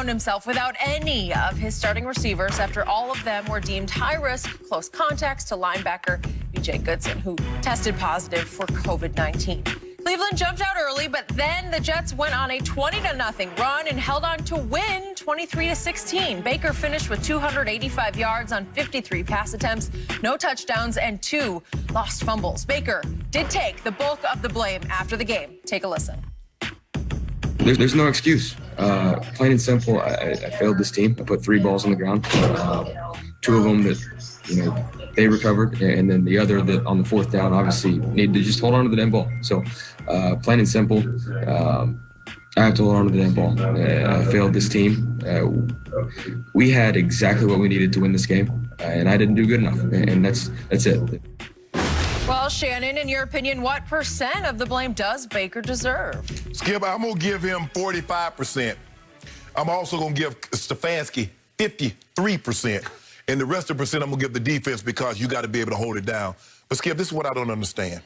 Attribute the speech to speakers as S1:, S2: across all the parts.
S1: found himself without any of his starting receivers after all of them were deemed high-risk close contacts to linebacker B.J. Goodson, who tested positive for COVID-19. Cleveland jumped out early, but then the Jets went on a 20-0 run and held on to win 23-16. Baker finished with 285 yards on 53 pass attempts, no touchdowns, and 2 lost fumbles. Baker did take the bulk of the blame after the game. Take a listen.
S2: There's no excuse. Plain and simple, I failed this team. I put 3 balls on the ground. 2 of them that, they recovered, and then the other that on the 4th down obviously needed to just hold on to the damn ball. So plain and simple, I have to hold on to the damn ball. I failed this team. We had exactly what we needed to win this game, and I didn't do good enough, and that's it.
S1: Well, Shannon, in your opinion, what % of the blame does Baker deserve?
S3: Skip, I'm going to give him 45%. I'm also going to give Stefanski 53%. And the rest of the percent I'm going to give the defense because you got to be able to hold it down. But, Skip, this is what I don't understand.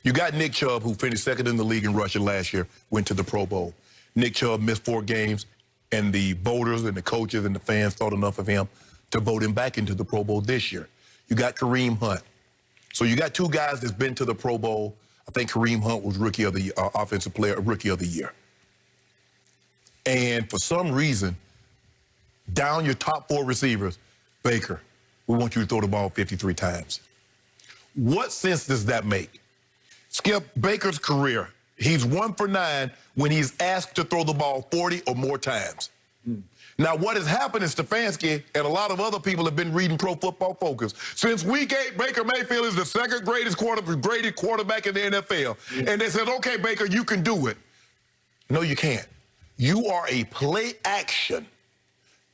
S3: You got Nick Chubb, who finished 2nd in the league in rushing last year, went to the Pro Bowl. Nick Chubb missed 4 games, and the voters and the coaches and the fans thought enough of him to vote him back into the Pro Bowl this year. You got Kareem Hunt. So you got 2 guys that's been to the Pro Bowl. I think Kareem Hunt was Rookie of the Offensive Player, Rookie of the Year. And for some reason, down your top 4 receivers, Baker, we want you to throw the ball 53 times. What sense does that make? Skip, Baker's career, he's 1 for 9 when he's asked to throw the ball 40 or more times. Now, what has happened is Stefanski and a lot of other people have been reading Pro Football Focus. Since week 8, Baker Mayfield is the 2nd greatest graded quarterback in the NFL. And they said, okay, Baker, you can do it. No, you can't. You are a play-action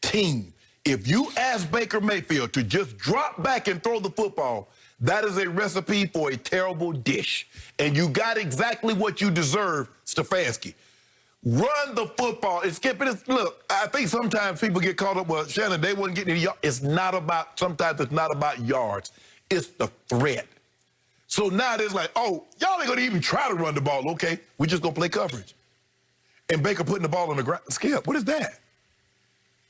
S3: team. If you ask Baker Mayfield to just drop back and throw the football, that is a recipe for a terrible dish. And you got exactly what you deserve, Stefanski. Run the football. And Skip, look, I think sometimes people get caught up, well, Shannon, they wouldn't get any yards. Sometimes it's not about yards. It's the threat. So now it's like, oh, y'all ain't going to even try to run the ball. Okay, we just going to play coverage. And Baker putting the ball on the ground. Skip, what is that?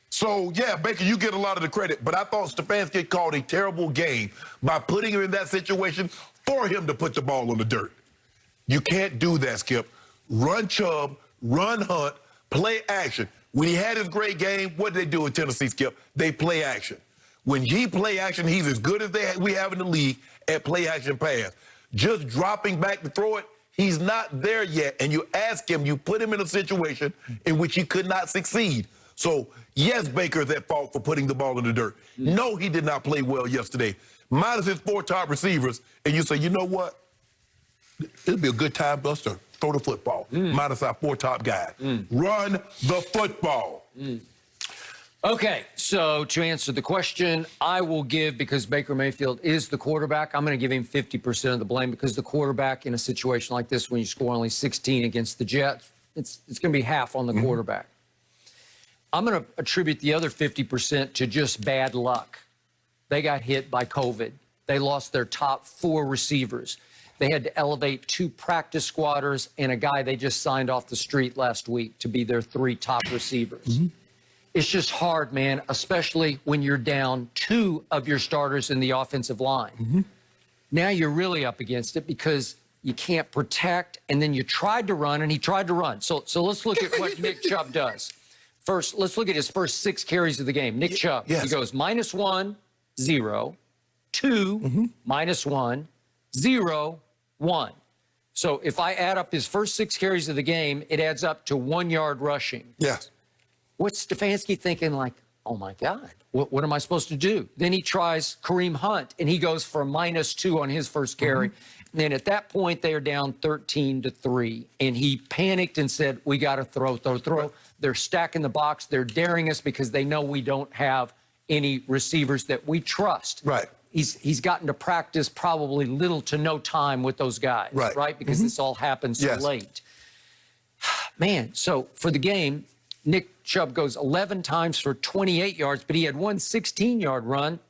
S3: So, yeah, Baker, you get a lot of the credit, but I thought Stefanski called a terrible game by putting him in that situation for him to put the ball on the dirt. You can't do that, Skip. Run Chubb, run Hunt, play action. When he had his great game, what did they do in Tennessee, Skip? They play action. When he play action, he's as good as we have in the league at play action pass. Just dropping back to throw it, he's not there yet. And you ask him, you put him in a situation in which he could not succeed. So, yes, Baker is at fault for putting the ball in the dirt. No, he did not play well yesterday. Minus his 4 top receivers, and you say, you know what? It'll be a good time for us to throw the football. Minus our 4 top guys. Run the football.
S4: Okay, so to answer the question, I will give, because Baker Mayfield is the quarterback, I'm going to give him 50% of the blame, because the quarterback in a situation like this, when you score only 16 against the Jets, it's going to be half on the quarterback. I'm going to attribute the other 50% to just bad luck. They got hit by COVID. They lost their top 4 receivers. They had to elevate 2 practice squatters and a guy they just signed off the street last week to be their 3 top receivers. It's just hard, man, especially when you're down 2 of your starters in the offensive line. Now you're really up against it because you can't protect, and then you tried to run, and he tried to run. So let's look at what Nick Chubb does. First, let's look at his first 6 carries of the game. Nick Chubb, he goes -1, 0, 2, -1, 0, 1. So if I add up his first 6 carries of the game, it adds up to 1 yard rushing.
S3: Yes.
S4: What's Stefanski thinking? Like, oh my God, what am I supposed to do? Then he tries Kareem Hunt, and he goes for -2 on his first carry. And then at that point, they are down 13-3. And he panicked and said, we got to throw. They're stacking the box. They're daring us because they know we don't have any receivers that we trust.
S3: Right.
S4: He's gotten to practice probably little to no time with those guys, right? Because this all happened so late. Man, so for the game, Nick Chubb goes 11 times for 28 yards, but he had one 16-yard run.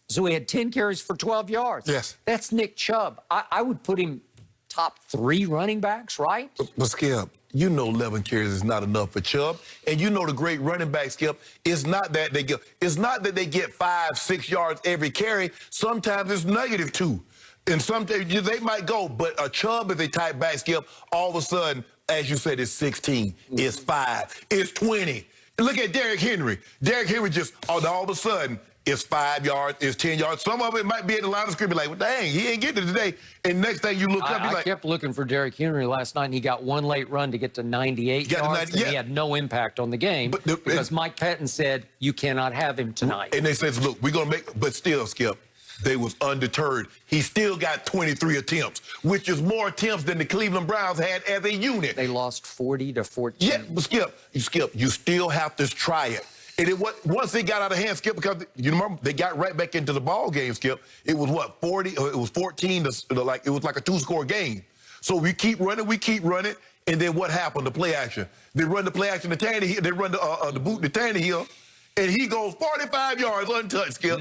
S4: So he had 10 carries for 12 yards.
S3: Yes.
S4: That's Nick Chubb. I would put him top 3 running backs, right?
S3: But Skip, you know 11 carries is not enough for Chubb. And you know the great running back, Skip, it's not that they get 5, 6 yards every carry. Sometimes it's -2. And sometimes they might go, but a Chubb is a tight back, Skip. All of a sudden, as you said, it's 16, it's 5, it's 20. Look at Derrick Henry. Derrick Henry just, all of a sudden, it's 5 yards, it's 10 yards. Some of it might be at the line of scrimmage, like, well, dang, he ain't getting it today. And next thing you look up, you're like,
S4: I kept looking for Derrick Henry last night, and he got one late run to get to 98 yards, and he had no impact on the game because Mike Pettin said, you cannot have him tonight.
S3: And they said, look, we're going to make, but still, Skip, they was undeterred. He still got 23 attempts, which is more attempts than the Cleveland Browns had as a unit.
S4: They lost 40-14.
S3: Yeah, but Skip, you still have to try it. And once they got out of hand, Skip, because you remember they got right back into the ball game, Skip. It was what, 40? It was 14 to like, it was like a 2-score game. So we keep running, and then what happened? The play action. They run the play action to Tannehill. They run the boot to Tannehill, and he goes 45 yards untouched, Skip.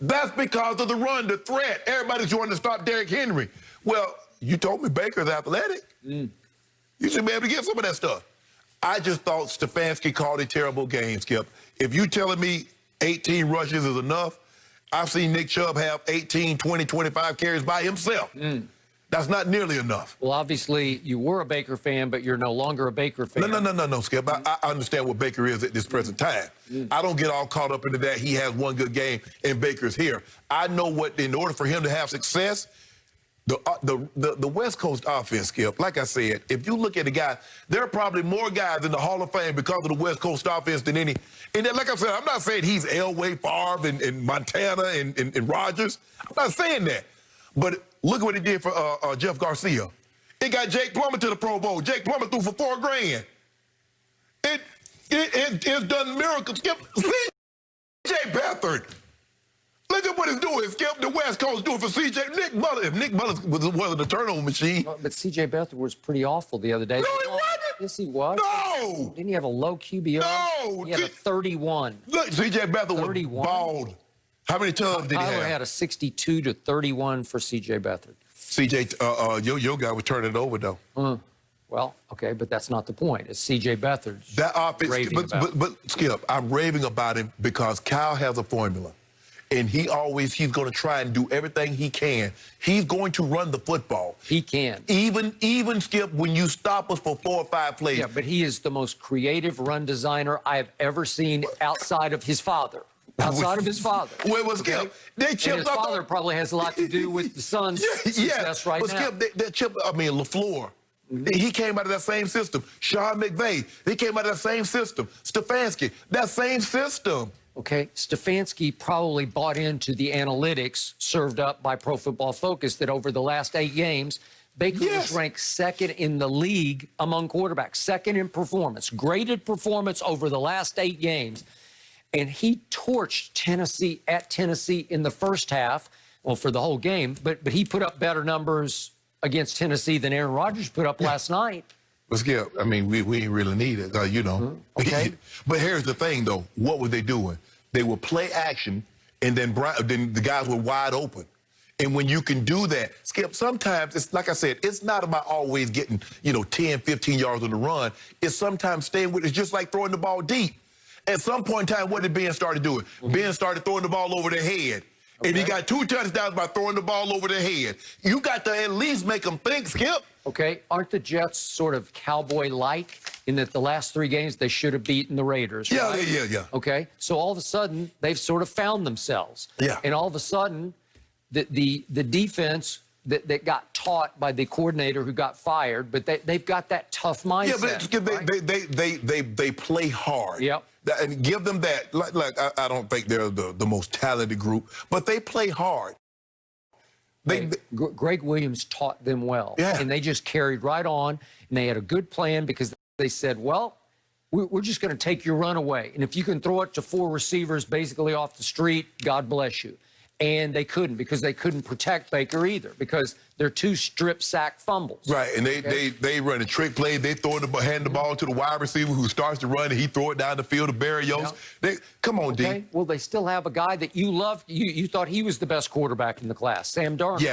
S3: That's because of the run, the threat. Everybody's trying to stop Derrick Henry. Well, you told me Baker's athletic. You should be able to get some of that stuff. I just thought Stefanski called a terrible game, Skip. If you telling me 18 rushes is enough, I've seen Nick Chubb have 18, 20, 25 carries by himself. That's not nearly enough.
S4: Well, obviously, you were a Baker fan, but you're no longer a Baker fan.
S3: No, Skip. I understand what Baker is at this present time. I don't get all caught up into that. He has one good game, and Baker's here. I know what, in order for him to have success, the West Coast offense, Skip, like I said, if you look at the guy, there are probably more guys in the Hall of Fame because of the West Coast offense than any. And then, like I said, I'm not saying he's Elway, Favre, and Montana, and Rodgers. I'm not saying that. But look at what he did for Jeff Garcia. It got Jake Plummer to the Pro Bowl. Jake Plummer threw for $4 grand. It's done miracles. Skip, C.J. Beathard. Look at what it's doing. Skip, the West Coast doing for C.J. Nick Mullins. If Nick Mullins wasn't a turnover machine.
S4: But C.J. Beathard was pretty awful the other day.
S3: No, he wasn't.
S4: Yes, he was.
S3: No.
S4: Didn't he have a low QBR?
S3: No.
S4: He had a 31.
S3: Look, C.J. Beathard 31. Was bald. How many tubs did he have?
S4: Tyler had a 62-31 for C.J. Beathard.
S3: C.J., your guy would turn it over, though.
S4: Well, okay, but that's not the point. It's C.J. Beathard's
S3: that offense, but Skip, I'm raving about him because Kyle has a formula. And he's going to try and do everything he can. He's going to run the football.
S4: He can.
S3: Even Skip, when you stop us for 4 or 5 plays.
S4: Yeah, but he is the most creative run designer I have ever seen outside of his father. Outside of his father.
S3: Well, Skip, they chipped
S4: his father probably has a lot to do with the son's success right now.
S3: Skip, they chipped, LaFleur. He came out of that same system. Sean McVay, he came out of that same system. Stefanski, that same system.
S4: Okay, Stefanski probably bought into the analytics served up by Pro Football Focus that over the last 8 games, Baker was ranked 2nd in the league among quarterbacks, 2nd in performance, graded performance over the last 8 games. And he torched Tennessee at Tennessee in the first half, well, for the whole game, but he put up better numbers against Tennessee than Aaron Rodgers put up last night.
S3: But Skip, I mean, we ain't really need it, you know.
S4: Okay.
S3: But here's the thing, though. What were they doing? They would play action, and then the guys were wide open. And when you can do that, Skip, sometimes, it's like I said, it's not about always getting, 10, 15 yards on the run. It's sometimes staying with it. It's just like throwing the ball deep. At some point in time, what did Ben start doing? Ben started throwing the ball over their head. And he got 2 touchdowns by throwing the ball over their head. You got to at least make them think, Skip.
S4: Okay, aren't the Jets sort of cowboy-like in that the last 3 games they should have beaten the Raiders? Right?
S3: Yeah.
S4: Okay, so all of a sudden they've sort of found themselves.
S3: Yeah.
S4: And all of a sudden the defense that got taught by the coordinator who got fired, but they've got that tough mindset.
S3: Yeah, but they play hard.
S4: Yep.
S3: And give them that. Like I don't think they're the most talented group, but they play hard.
S4: Greg Williams taught them well.
S3: Yeah.
S4: And they just carried right on, and they had a good plan because they said, well, we're just going to take your run away. And if you can throw it to 4 receivers basically off the street, God bless you. And they couldn't because they couldn't protect Baker either because they're 2 strip sack fumbles.
S3: Right, and they run a trick play. They hand the ball to the wide receiver who starts to run, and he throw it down the field to Barrios.
S4: Yeah.
S3: Come on,
S4: okay.
S3: D.
S4: Well, they still have a guy that you loved. You thought he was the best quarterback in the class, Sam Darnold.
S3: Yeah.